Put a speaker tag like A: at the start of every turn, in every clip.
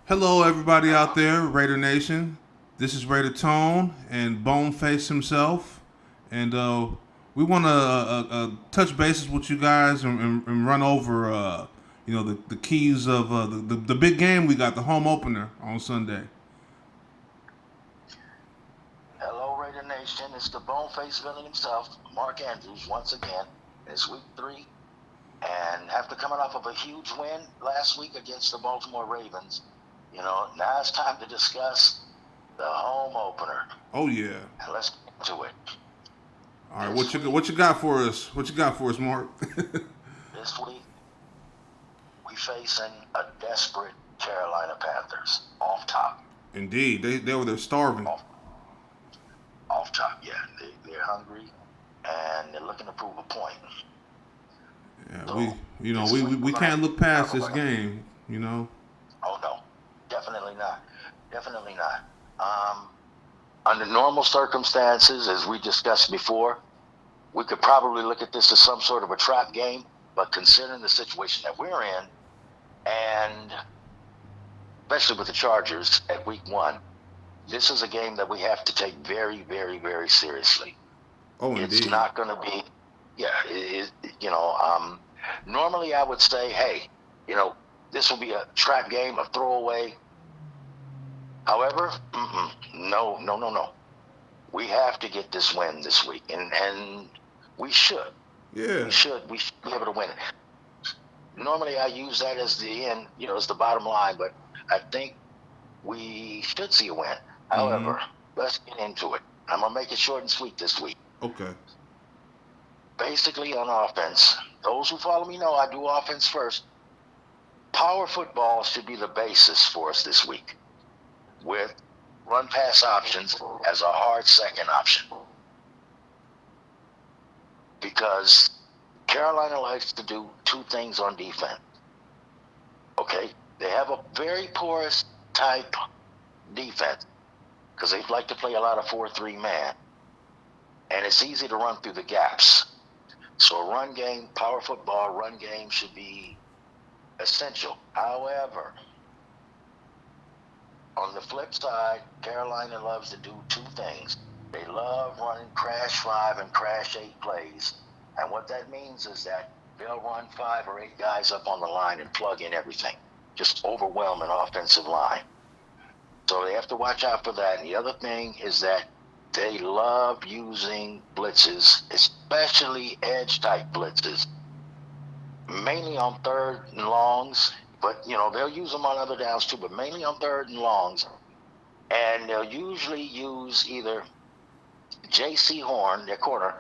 A: Hello, everybody out there, Raider Nation. This is Raider Tone and Boneface himself, and we want to touch bases with you guys and run over, the keys of the big game we got, the home opener on Sunday.
B: Hello, Raider Nation. It's the Boneface villain himself, Mark Andrews, once again. It's week 3, and after coming off of a huge win last week against the Baltimore Ravens, now it's time to discuss the home opener.
A: Oh yeah!
B: And let's get to it.
A: All right,
B: This week,
A: what you got for us? What you got for us, Mark?
B: this week, we facing a desperate Carolina Panthers. Off top.
A: Indeed, they were there starving.
B: Off, off top, yeah. They're hungry, and they're looking to prove a point.
A: Yeah,
B: So,
A: we,
B: this
A: we,
B: week, we're
A: we
B: going to
A: can't look past
B: talk
A: this
B: about.
A: game.
B: Oh no, definitely not. Definitely not. Under normal circumstances, as we discussed before, we could probably look at this as some sort of a trap game. But considering the situation that we're in, and especially with the Chargers at week 1, this is a game that we have to take very, very, very seriously.
A: Oh,
B: It's
A: indeed.
B: not going to be, yeah. Normally I would say, hey, you know, this will be a trap game, a throwaway. However, no, no, no, no. We have to get this win this week, and we should.
A: Yeah.
B: We should be able to win it. Normally, I use that as the end, as the bottom line, but I think we should see a win.
A: Mm-hmm.
B: However, let's get into it. I'm gonna make it short and sweet this week.
A: Okay.
B: Basically, on offense, those who follow me know I do offense first. Power football should be the basis for us this week, with run pass options as a hard second option, because Carolina likes to do two things on defense. Okay, they have a very porous type defense because they like to play a lot of 4-3 man, and it's easy to run through the gaps. So a run game, power football run game should be essential. However, on the flip side, Carolina loves to do two things. They love running crash 5 and crash 8 plays. And what that means is that they'll run 5 or 8 guys up on the line and plug in everything. Just overwhelm an offensive line. So they have to watch out for that. And the other thing is that they love using blitzes, especially edge type blitzes, mainly on third and longs. But, they'll use them on other downs too, but mainly on third and longs. And they'll usually use either J.C. Horn, their corner,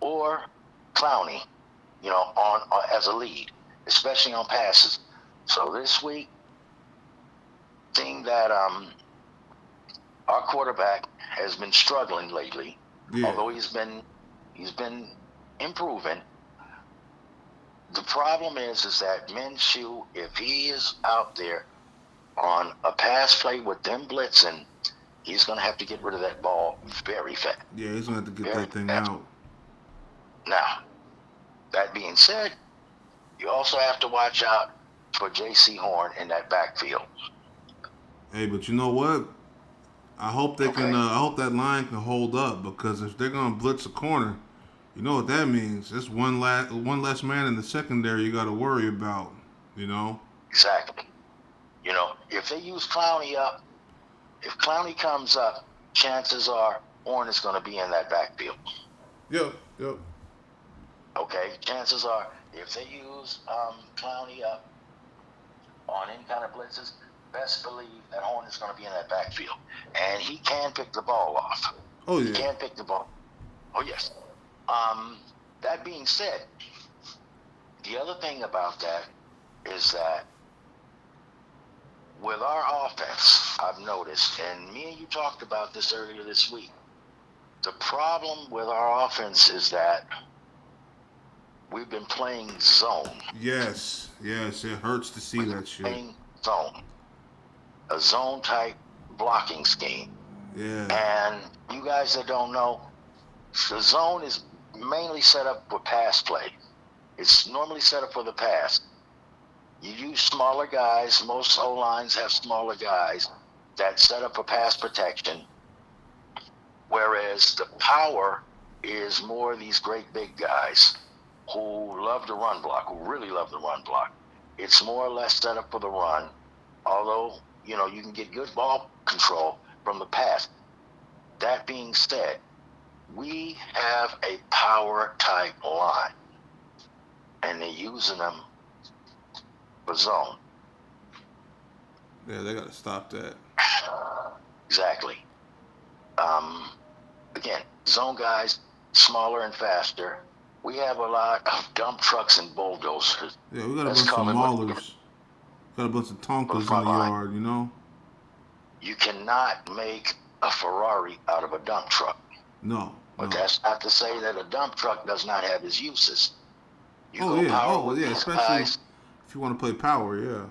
B: or Clowney, on as a lead, especially on passes. So this week, seeing that our quarterback has been struggling lately,
A: Yeah.
B: although he's been improving. The problem is that Minshew, if he is out there on a pass play with them blitzing, he's going to have to get rid of that ball very fast.
A: Yeah, he's gonna have to get
B: Very
A: that thing
B: fast.
A: out.
B: Now, that being said, you also have to watch out for J.C. Horn in that backfield.
A: Hey, but you know what? I hope they can.
B: Okay?
A: I hope that line can hold up because if they're gonna blitz a corner, you know what that means. It's one less man in the secondary you got to worry about. You know.
B: Exactly. If they use Clowney up, if Clowney comes up, chances are Horn is going to be in that backfield.
A: Yep. Yep.
B: Okay? Chances are, if they use Clowney up on any kind of blitzes, best believe that Horn is going to be in that backfield. And he can pick the ball off.
A: Oh
B: He
A: yeah.
B: can pick the ball. Oh, yes. Um, that being said, the other thing about that is that with our offense, I've noticed, and me and you talked about this earlier this week, the problem with our offense is that we've been playing zone.
A: Yes. Yes. It hurts to see
B: We've been
A: that shit.
B: playing zone, a zone type blocking scheme.
A: Yeah.
B: And you guys that don't know, the zone is mainly set up for pass play. It's normally set up for the pass. You use smaller guys. Most O-lines have smaller guys that set up for pass protection, whereas the power is more these great big guys who love the run block, who really love the run block. It's more or less set up for the run, although, you can get good ball control from the pass. That being said, we have a power type line, and they're using them for zone.
A: Yeah, they got to stop that.
B: Exactly. Again, zone guys, smaller and faster. We have a lot of dump trucks and bulldozers.
A: Yeah, we got a
B: Let's
A: bunch of
B: call it what it is,
A: maulers. Got a bunch of
B: for the
A: Tonkas in
B: front
A: the
B: line.
A: yard, you know?
B: You cannot make a Ferrari out of a dump truck.
A: No.
B: But that's not to say that a dump truck does not have its uses. You go
A: Yeah.
B: power
A: Oh,
B: with
A: yeah.
B: these
A: Especially
B: guys.
A: if you want to play power, yeah.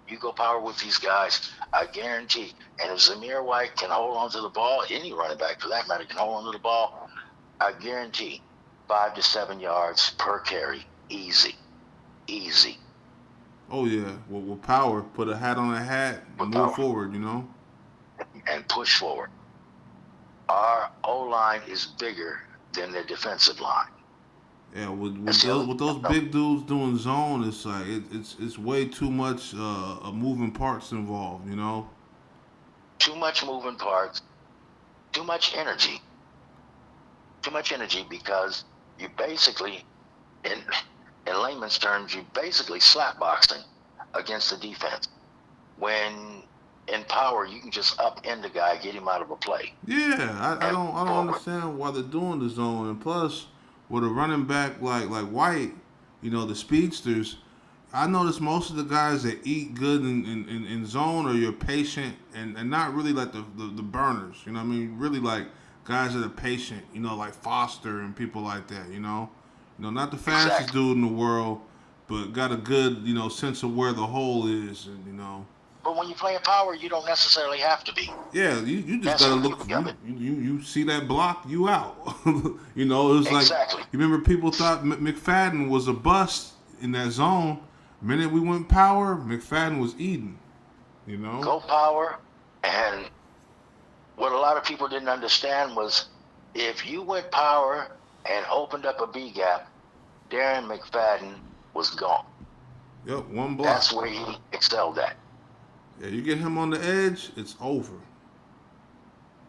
B: You go power with these guys, I guarantee. And if Zamir White can hold on to the ball, any running back for that matter can hold on to the ball, I guarantee 5 to 7 yards per carry, easy.
A: Oh, yeah. Well, with power, put a hat on a hat and
B: With
A: move
B: power
A: forward, you know?
B: and push forward. Our O-line is bigger than their defensive line.
A: Yeah, with
B: That's the
A: with those
B: other.
A: big dudes doing zone, it's like it's way too much moving parts involved, you know?
B: Too much moving parts, too much energy. Because you basically, in layman's terms, you basically slap boxing against the defense. When in power, you can just upend the guy, get him out of a play,
A: Yeah,
B: and
A: I don't
B: forward.
A: understand why they're doing the zone. And plus, with a running back like White, you know, the speedsters, I notice most of the guys that eat good in zone are your patient and not really like the burners. You know what I mean? Really like guys that are patient, you know, like Foster and people like that, you know? You know, not the fastest
B: Exactly.
A: dude in the world, but got a good, you know, sense of where the hole is and you know.
B: But when you play in power, you don't necessarily have to be.
A: Yeah, you just
B: That's
A: gotta
B: the
A: look.
B: beauty of it.
A: You see that block, you out. You know, it was like
B: Exactly.
A: you remember people thought McFadden was a bust in that zone. The minute we went power, McFadden was eating. You know.
B: Go power. And what a lot of people didn't understand was if you went power and opened up a B gap, Darren McFadden was gone.
A: Yep, one block.
B: That's where he excelled at.
A: Yeah, you get him on the edge, it's over.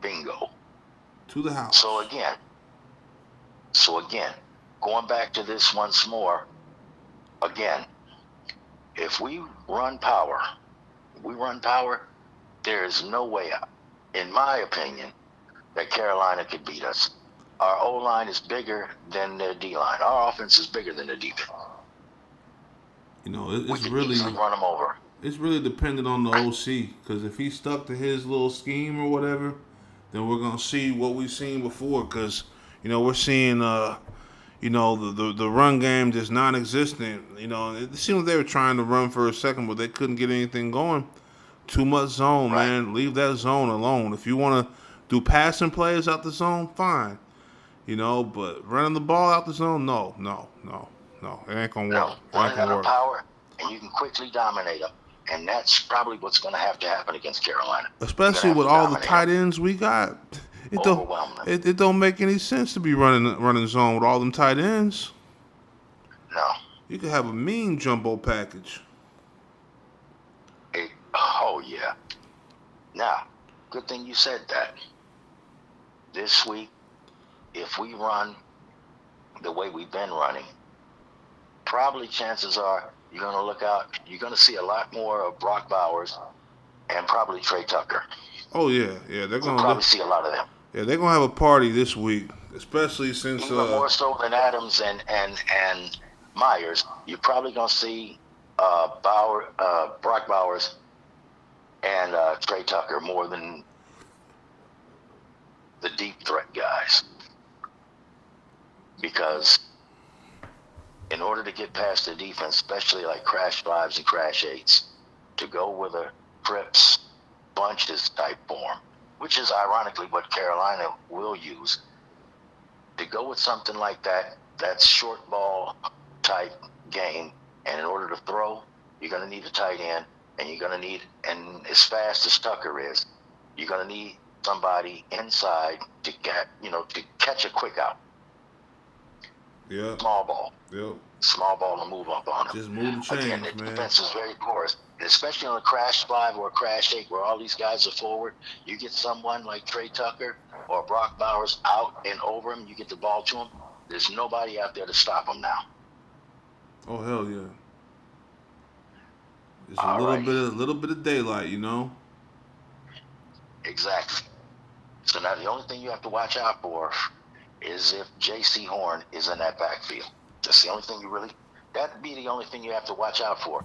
B: Bingo.
A: To the
B: So
A: house.
B: again, going back to this once more, again, if we run power, there is no way out, in my opinion, that Carolina could beat us. Our O-line is bigger than their D-line. Our offense is bigger than their defense.
A: You know,
B: We could easily run them over.
A: it's really dependent on the OC because if he stuck to his little scheme or whatever, then we're gonna see what we've seen before. Because you know we're seeing you know, the run game just non-existent. You know, it seemed like they were trying to run for a second, but they couldn't get anything going. Too much zone,
B: Right.
A: man. Leave that zone alone. If you want to do passing plays out the zone, fine. You know, but running the ball out the zone, no. It ain't gonna work.
B: No,
A: It ain't
B: running
A: gonna
B: out of
A: work.
B: power, and you can quickly dominate them. And that's probably what's going to have to happen against Carolina. You're going to
A: Especially
B: have
A: with
B: to
A: all the
B: dominate them,
A: tight ends we got.
B: overwhelm them.
A: It don't make any sense to be running zone with all them tight ends.
B: No.
A: You could have a mean jumbo package.
B: Oh, yeah. Now, good thing you said that. This week, if we run the way we've been running, probably chances are you're going to see a lot more of Brock Bowers and probably Trey Tucker.
A: Oh yeah,
B: You'll probably see a lot of them.
A: yeah they're gonna have a party this week, especially since
B: Even more so than Adams and Myers. You're probably going to see Brock Bowers and Trey Tucker more than the deep threat guys. Because in order to get past the defense, especially like crash fives and crash eights, to go with a trips bunches type form, which is ironically what Carolina will use, to go with something like that, that's short ball type game, and in order to throw, you're going to need a tight end, and you're going to need, and as fast as Tucker is, you're going to need somebody inside to get, to catch a quick out.
A: Yeah.
B: Small ball.
A: Yep.
B: Small ball to move up on him.
A: Just move the chains,
B: Again, the
A: man.
B: defense is very porous, especially on a crash 5 or a crash 8 where all these guys are forward. You get someone like Trey Tucker or Brock Bowers out and over him, you get the ball to him. There's nobody out there to stop him now.
A: Oh hell yeah! Just a
B: Alrighty.
A: little bit of daylight,
B: Exactly. So now the only thing you have to watch out for is if J.C. Horn is in that backfield. That's the only thing that'd be the only thing you have to watch out for.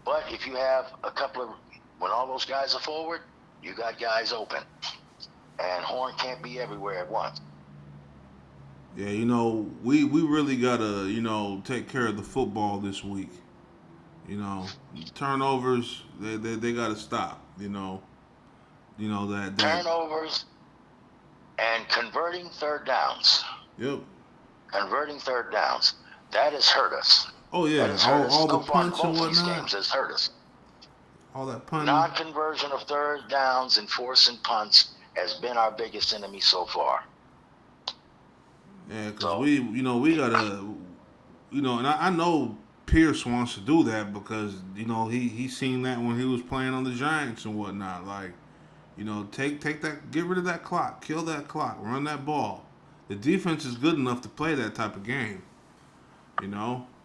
B: But if you have a couple of, when all those guys are forward, you got guys open. And Horn can't be everywhere at once.
A: Yeah, we really gotta, take care of the football this week. Turnovers they gotta stop. That
B: Turnovers and converting third downs.
A: Yep.
B: Converting third downs. That has hurt us.
A: Oh yeah,
B: That has hurt us.
A: all the
B: So far,
A: punts and
B: both of these
A: whatnot.
B: games has hurt us.
A: All that punting.
B: Non-conversion of third downs and forcing punts has been our biggest enemy so far.
A: Yeah, because we gotta, and I know Pierce wants to do that because he seen that when he was playing on the Giants and whatnot. Like, take that, get rid of that clock, kill that clock, run that ball. The defense is good enough to play that type of game.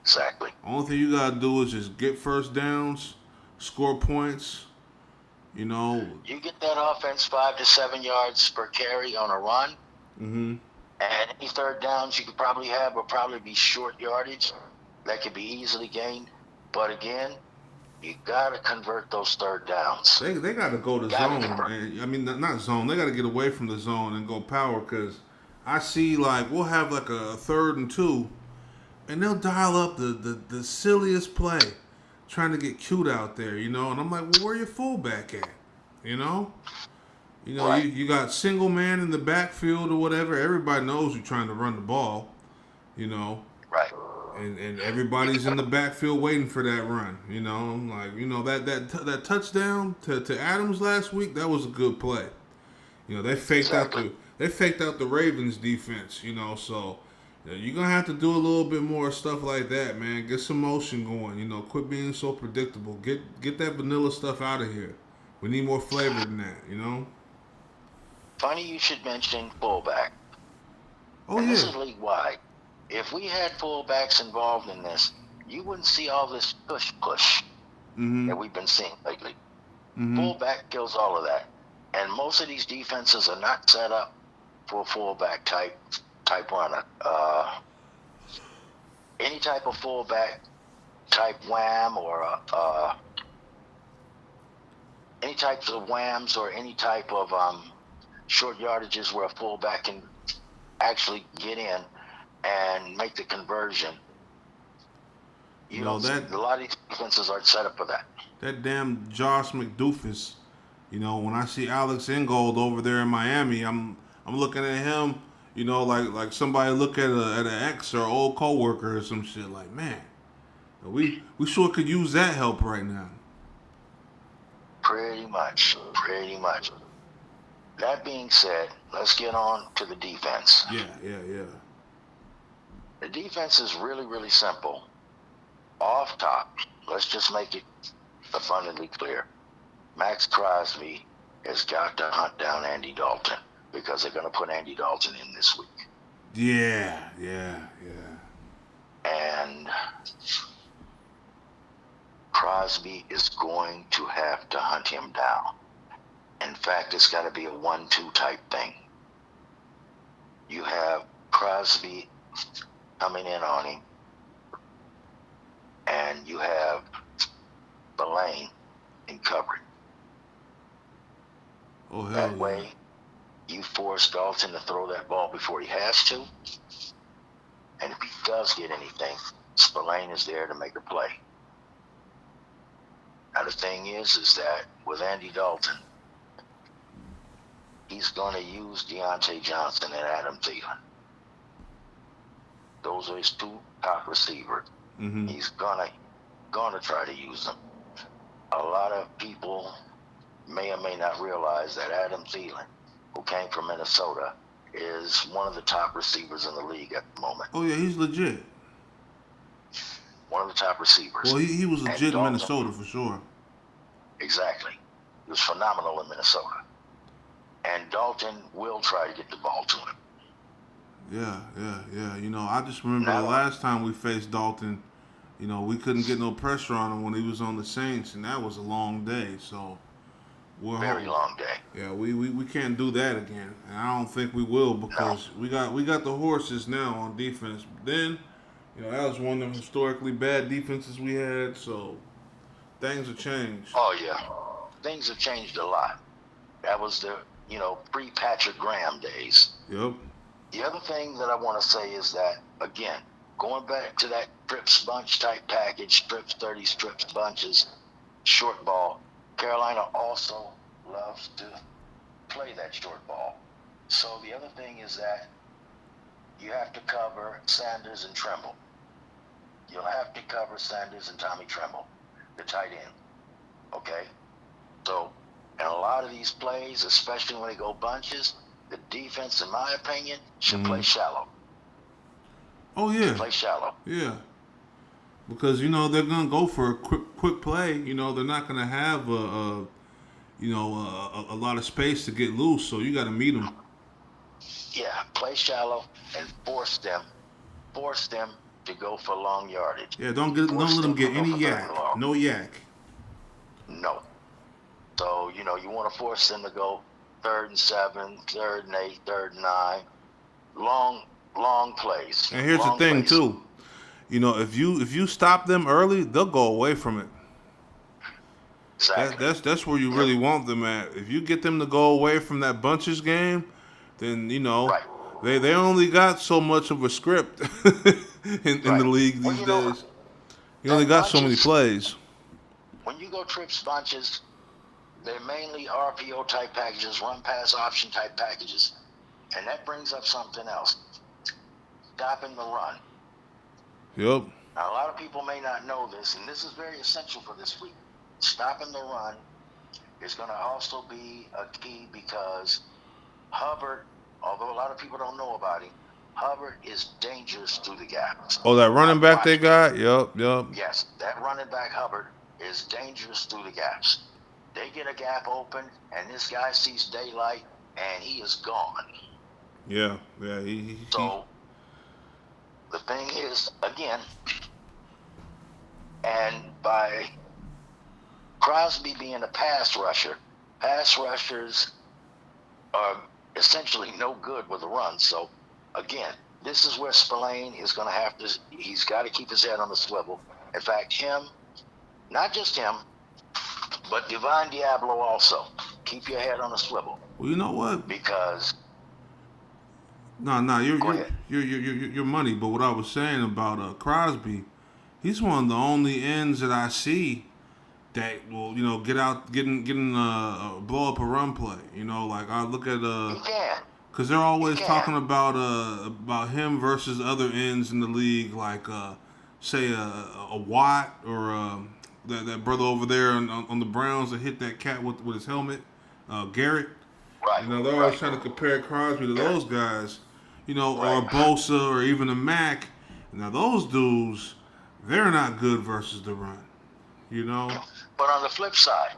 B: Exactly.
A: Only thing you gotta do is just get first downs, score points.
B: You get that offense 5 to 7 yards per carry on a run.
A: Mm-hmm.
B: And any third downs you could probably have will probably be short yardage that could be easily gained. But again, you got to convert those third downs.
A: They got to go to zone. And, I mean, not zone. They got to get away from the zone and go power because I see, we'll have, a 3rd and 2, and they'll dial up the silliest play trying to get cute out there, and I'm like, well, where your fullback at,
B: Right.
A: you got single man in the backfield or whatever. Everybody knows you're trying to run the ball,
B: Right.
A: and everybody's in the backfield waiting for that run. That touchdown to Adams last week, that was a good play. They faked out the Ravens defense. So you're gonna have to do a little bit more stuff like that, man. Get some motion going. Quit being so predictable. Get that vanilla stuff out of here. We need more flavor than that.
B: Funny you should mention fullback.
A: Oh,
B: and
A: yeah.
B: This is league-wide. If we had fullbacks involved in this, you wouldn't see all this push
A: Mm-hmm.
B: that we've been seeing lately.
A: Mm-hmm.
B: Fullback kills all of that. And most of these defenses are not set up for a fullback type runner. Any type of fullback type wham or any types of whams or any type of short yardages where a fullback can actually get in and make the conversion. A lot of these defenses aren't set up for that.
A: That damn Josh McDoofus. When I see Alex Ingold over there in Miami, I'm looking at him, like somebody look at an ex or old coworker or some shit. Like, man, we sure could use that help right now.
B: Pretty much. That being said, let's get on to the defense.
A: Yeah.
B: The defense is really, really simple. Off top, let's just make it abundantly clear. Max Crosby has got to hunt down Andy Dalton because they're going to put Andy Dalton in this week.
A: Yeah.
B: And Crosby is going to have to hunt him down. In fact, it's got to be a 1-2 type thing. You have Crosby coming in on him, and you have Belaine in covering.
A: Oh, hell
B: That
A: yeah.
B: way, you force Dalton to throw that ball before he has to. And if he does get anything, Spillane is there to make a play. Now, the thing is that with Andy Dalton, he's going to use Deontay Johnson and Adam Thielen. Those are his 2 top receivers.
A: Mm-hmm.
B: He's going to going to try to use them. A lot of people may or may not realize that Adam Thielen, who came from Minnesota, is one of the top receivers in the league at the moment.
A: Oh yeah, he's legit.
B: One of the top receivers.
A: Well, he was
B: And
A: legit in
B: Dalton,
A: Minnesota for sure.
B: exactly. He was phenomenal in Minnesota. And Dalton will try to get the ball to him.
A: Yeah. You know, I just remember
B: Now,
A: the last time we faced Dalton, you know, we couldn't get no pressure on him when he was on the Saints, and that was a long day. So
B: very long day.
A: Yeah, we can't do that again, and I don't think we will because we got the horses now on defense. Then, you know, that was one of the historically bad defenses we had. So things have changed.
B: Oh yeah, things have changed a lot. That was the pre-Patrick Graham days.
A: Yep.
B: The other thing that I want to say is that, again, going back to that trips bunch type package, trips 30s, trips bunches, short ball, Carolina also loves to play that short ball. So the other thing is that you have to cover Sanders and Tremble. You'll have to cover Sanders and Tommy Tremble, the tight end. Okay? So, in a lot of these plays, especially when they go bunches, the defense, in my opinion, should play shallow.
A: Oh yeah.
B: Play shallow.
A: Yeah. Because you know they're gonna go for a quick play. You know they're not gonna have a lot of space to get loose. So you got to meet them.
B: Yeah, play shallow and force them to go for long yardage.
A: Yeah, don't let them get any yak. No yak.
B: No. So you want to force them to go 3rd and 7, 3rd and 8, 3rd and 9, long plays.
A: And here's the thing too. You know, if you stop them early, they'll go away from it.
B: Exactly.
A: That's where you really want them at. If you get them to go away from that bunches game, then
B: right.
A: they only got so much of a script in the league these days. You only got so many plays.
B: When you go trips bunches, they're mainly RPO type packages, run pass option type packages, and that brings up something else: stopping the run.
A: Yep.
B: Now, a lot of people may not know this, and this is very essential for this week. Stopping the run is going to also be a key because Hubbard, although a lot of people don't know about him, Hubbard is dangerous through the gaps.
A: Oh, that running back they got? Yep.
B: Yes, that running back Hubbard is dangerous through the gaps. They get a gap open, and this guy sees daylight, and he is gone.
A: Yeah.
B: So the thing is, again, and by Crosby being a pass rusher, pass rushers are essentially no good with a run. So, again, this is where Spillane is going to have to, he's got to keep his head on the swivel. In fact, not just him, but Divine Diablo also. Keep your head on the swivel.
A: Well, you know what?
B: Because
A: you're money. But what I was saying about Crosby, he's one of the only ends that I see that will get out, getting blow up a run play. Like I look at because they're always talking about him versus other ends in the league, like say a Watt or that brother over there on the Browns that hit that cat with his helmet, Garrett.
B: Right.
A: They're always trying to compare Crosby to those guys, or Bosa or even a Mac. Now those dudes, they're not good versus the run,
B: But on the flip side,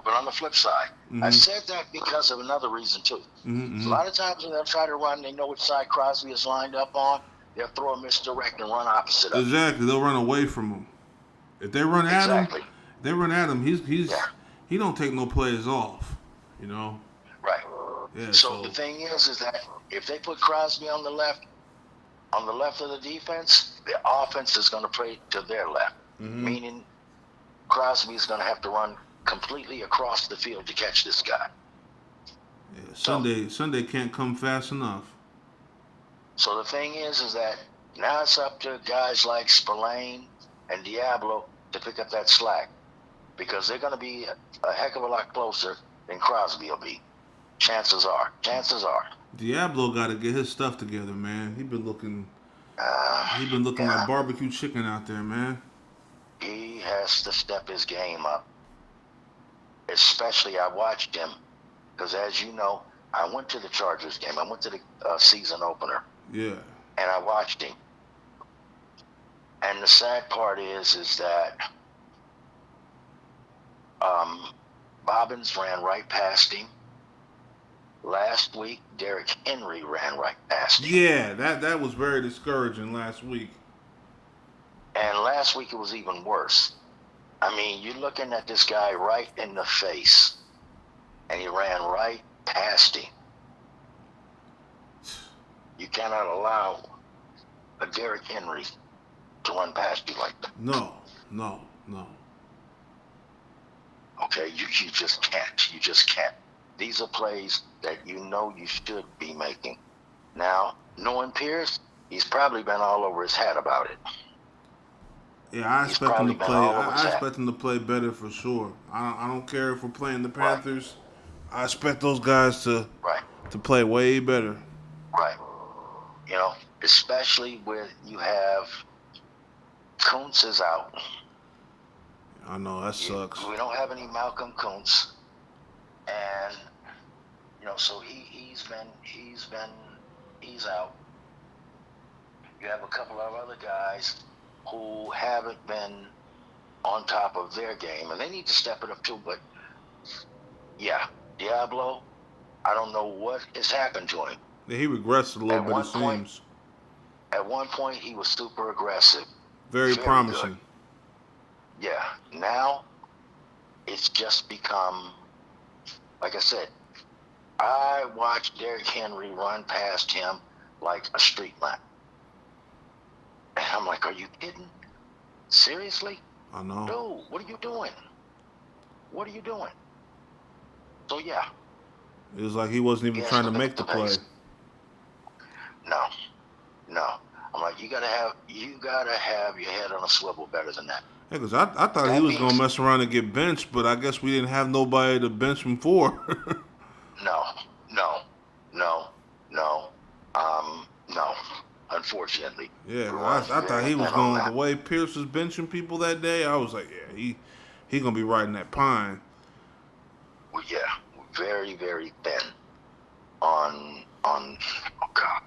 B: I said that because of another reason too. A lot of times when they'll try to run, they know which side Crosby is lined up on. They'll throw a misdirect and run opposite of him.
A: Exactly, they'll run away from him. If they run at him, he don't take no plays off.
B: Right.
A: Yeah.
B: So the thing is that if they put Crosby on the left of the defense, the offense is going to play to their left, meaning Crosby is going to have to run completely across the field to catch this guy.
A: Yeah, Sunday can't come fast enough.
B: So the thing is that now it's up to guys like Spillane and Diablo to pick up that slack because they're going to be a heck of a lot closer than Crosby will be. Chances are.
A: Diablo got to get his stuff together, man. He been looking like barbecue chicken out there, man.
B: he has to step his game up. Especially, I watched him because, as you know, I went to the Chargers game. I went to the season opener.
A: Yeah.
B: And I watched him. And the sad part is that Bobbins ran right past him. Last week, Derrick Henry ran right past him.
A: Yeah, that was very discouraging last week.
B: And last week it was even worse. I mean, you're looking at this guy right in the face, and he ran right past him. You cannot allow a Derrick Henry to run past you like that.
A: No.
B: Okay, you just can't. You just can't. These are plays that you know you should be making. Now, knowing Pierce, he's probably been all over his hat about it.
A: Yeah, I expect him to play. I expect him to play better for sure. I don't care if we're playing the Panthers. Right. I expect those guys to play way better.
B: Right. You know, especially where you have Kuntz is out.
A: I know that sucks.
B: We don't have any Malcolm Kuntz, and you know, so he's out. You have a couple of other guys who haven't been on top of their game, and they need to step it up too. But yeah, Diablo, I don't know what has happened to him.
A: Yeah, he regressed a little bit, it seems.
B: At one point, he was super aggressive.
A: Very promising.
B: Good. Yeah. Now, it's just become, like I said, I watched Derrick Henry run past him like a street lamp. And I'm like, are you kidding? Seriously?
A: I know.
B: Dude, what are you doing? What are you doing? So, yeah.
A: It was like he wasn't even trying to make the play.
B: No. I'm like, you gotta have your head on a swivel better than that.
A: Yeah, because I thought he was going to mess around and get benched, but I guess we didn't have nobody to bench him for.
B: No. Unfortunately.
A: Yeah, I thought he was going the way Pierce was benching people that day. I was like, yeah, he going to be riding that pine.
B: Well, yeah, very, very thin on oh God,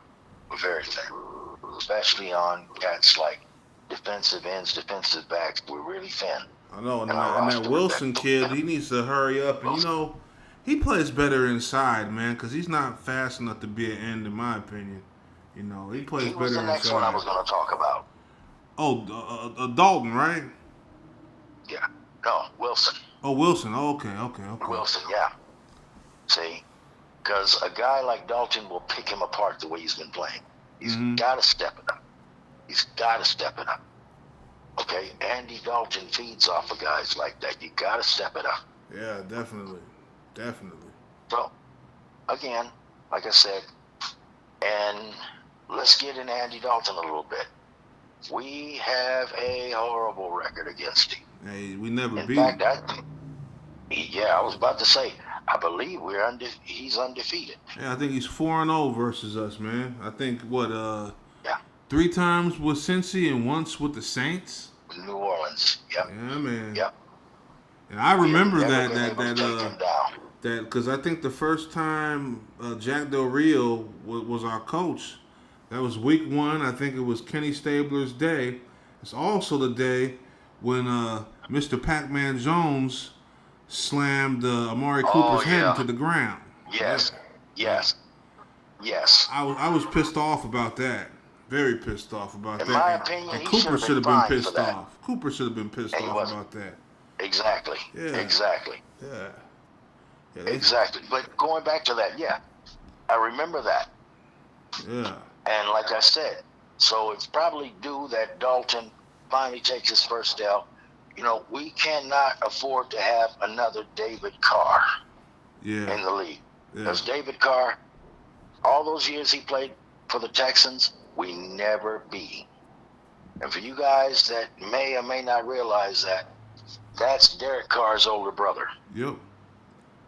B: very thin. Especially on cats like defensive ends, defensive backs. We're really thin.
A: I know, and that Wilson kid, he needs to hurry up. And, you know, he plays better inside, man, because he's not fast enough to be an end, in my opinion. You know, he plays better inside. He was the next one I
B: was going to talk about.
A: Oh, Dalton, right?
B: Yeah. No, Wilson.
A: Oh, Wilson. Oh, okay.
B: Wilson, yeah. See? Because a guy like Dalton will pick him apart the way he's been playing. He's got to step it up. Okay? Andy Dalton feeds off of guys like that. You got to step it up.
A: Yeah, definitely.
B: So, again, like I said, and let's get in Andy Dalton a little bit. We have a horrible record against him.
A: Hey, we never beat him.
B: In fact, I was about to say, I believe he's undefeated.
A: Yeah, I think he's 4-0 versus us, man. I think, 3 times with Cincy and once with the Saints?
B: New Orleans, yep.
A: Yeah, man.
B: Yep.
A: And I remember that because I think the first time Jack Del Rio was our coach, that was week 1. I think it was Kenny Stabler's day. It's also the day when Mr. Pac-Man Jones slammed Amari Cooper's head into the ground.
B: Yes.
A: I was pissed off about that. Very pissed off about that.
B: In my opinion,
A: and Cooper should have been pissed off. Cooper should have been pissed off about that.
B: Exactly.
A: Yeah.
B: Exactly.
A: Yeah.
B: Exactly. But going back to that, yeah, I remember that.
A: Yeah.
B: And like I said, so it's probably due that Dalton finally takes his first L. You know, we cannot afford to have another David Carr in the league. Because David Carr, all those years he played for the Texans, we never beat him. And for you guys that may or may not realize that, that's Derek Carr's older brother.
A: Yep.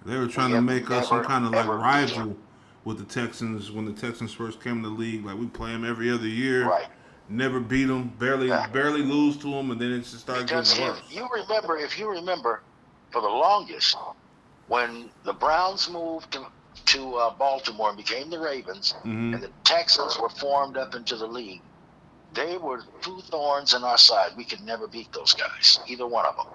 A: They were trying to make us some kind of like rival with the Texans when the Texans first came to the league. Like we play them every other year.
B: Right.
A: never beat them, barely lose to them, and then it just started
B: Because
A: getting
B: if
A: worse.
B: you remember, for the longest, when the Browns moved to Baltimore and became the Ravens,
A: Mm-hmm.
B: and the Texans were formed up into the league, they were two thorns in our side. We could never beat those guys, either one of them.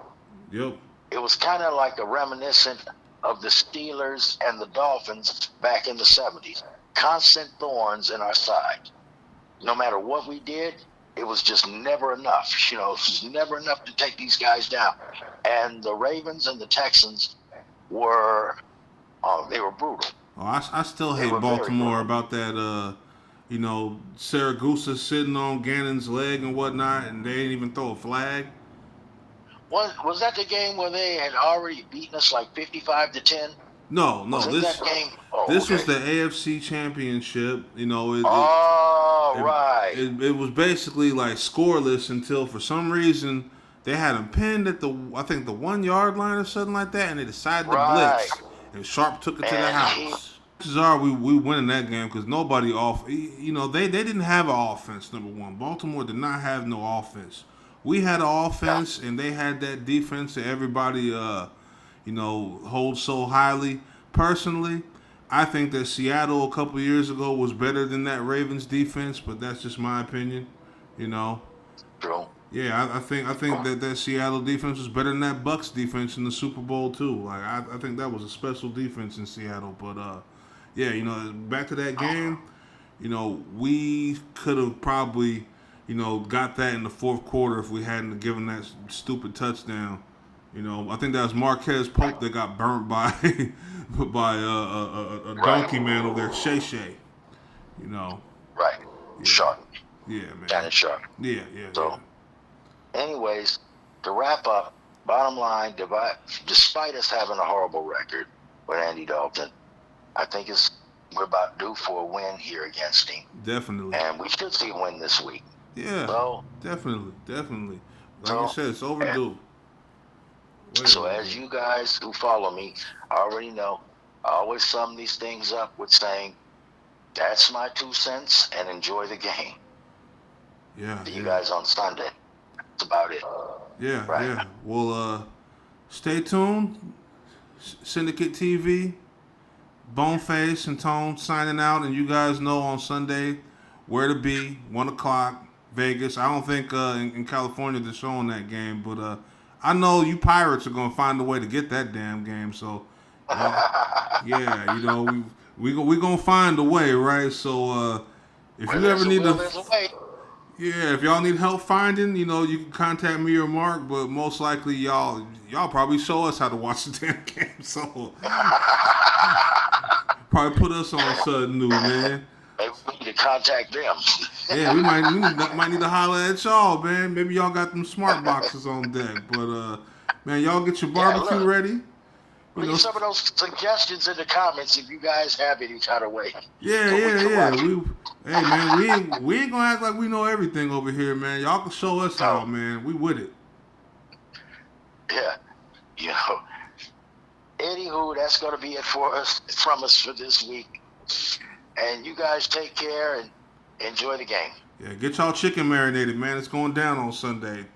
A: Yep.
B: It was kind of like a reminiscent of the Steelers and the Dolphins back in the 70s. Constant thorns in our side. No matter what we did, it was just never enough. It was never enough to take these guys down. And the Ravens and the Texans were, they were brutal.
A: Oh, I still
B: They
A: hate
B: were very
A: Baltimore
B: brutal.
A: about that. Saragusa sitting on Gannon's leg and whatnot, and they didn't even throw a flag.
B: Was that the game where they had already beaten us like 55-10?
A: No,
B: Was
A: no.
B: it that
A: This
B: game? Oh,
A: this was
B: okay.
A: the AFC Championship.
B: All
A: It,
B: right.
A: it was basically like scoreless until for some reason they had him pinned at I think the 1 yard line or something like that, and they decided to
B: Right.
A: blitz, and Sharp took it to the
B: And
A: house. Chances are we winning that game because nobody they didn't have an offense. Number one, Baltimore did not have no offense. We had an
B: yeah,
A: offense, and they had that defense that everybody holds so highly. Personally, I think that Seattle a couple years ago was better than that Ravens defense, but that's just my opinion. You know,
B: true.
A: yeah, I think that Seattle defense was better than that Bucks defense in the Super Bowl too. Like I think that was a special defense in Seattle. But yeah, back to that game. We could have probably got that in the fourth quarter if we hadn't given that stupid touchdown. I think that was Marquez Pope that got burnt by by a
B: Right.
A: donkey man over there, Shay Shay. You know,
B: Right.
A: yeah,
B: Sharp.
A: yeah, man,
B: Janet Sharp.
A: yeah, yeah, yeah.
B: So, anyways, to wrap up, bottom line, despite us having a horrible record with Andy Dalton, I think we're about due for a win here against him.
A: Definitely.
B: And we should see a win this week.
A: Yeah,
B: So,
A: definitely. Like you
B: so,
A: said, it's
B: and,
A: overdue. Way
B: so
A: overdue.
B: as you guys who follow me already know, I always sum these things up with saying, that's my 2 cents and enjoy the game.
A: Yeah,
B: See
A: yeah.
B: you guys on Sunday. That's about it.
A: Yeah,
B: Right.
A: yeah. Well, stay tuned. Syndicate TV, Boneface and Tone signing out, and you guys know on Sunday where to be. 1 o'clock, Vegas. I don't think in California they're showing that game, but I know you Pirates are gonna find a way to get that damn game. So, yeah, we gonna find a way, right? So, if
B: Where
A: you ever
B: there's a
A: need
B: will,
A: to.
B: there's a way.
A: Yeah, if y'all need help finding, you can contact me or Mark, but most likely y'all probably show us how to watch the damn game. So probably put us on something new, man.
B: Maybe we need to contact them.
A: Yeah, might need to holler at y'all, man. Maybe y'all got them smart boxes on deck. But man, y'all get your
B: Yeah,
A: barbecue
B: look.
A: ready. You know,
B: Leave some of those suggestions in the comments if you guys have any kind of way.
A: yeah,
B: So we
A: yeah,
B: can
A: yeah.
B: watch.
A: Hey man, we ain't gonna act like we know everything over here, man. Y'all can show us how,
B: No.
A: man. We with it.
B: Yeah. Anywho, that's going to be it from us for this week. And you guys take care and enjoy the game.
A: Yeah, get y'all chicken marinated, man. It's going down on Sunday.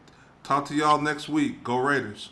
A: Talk to y'all next week. Go Raiders.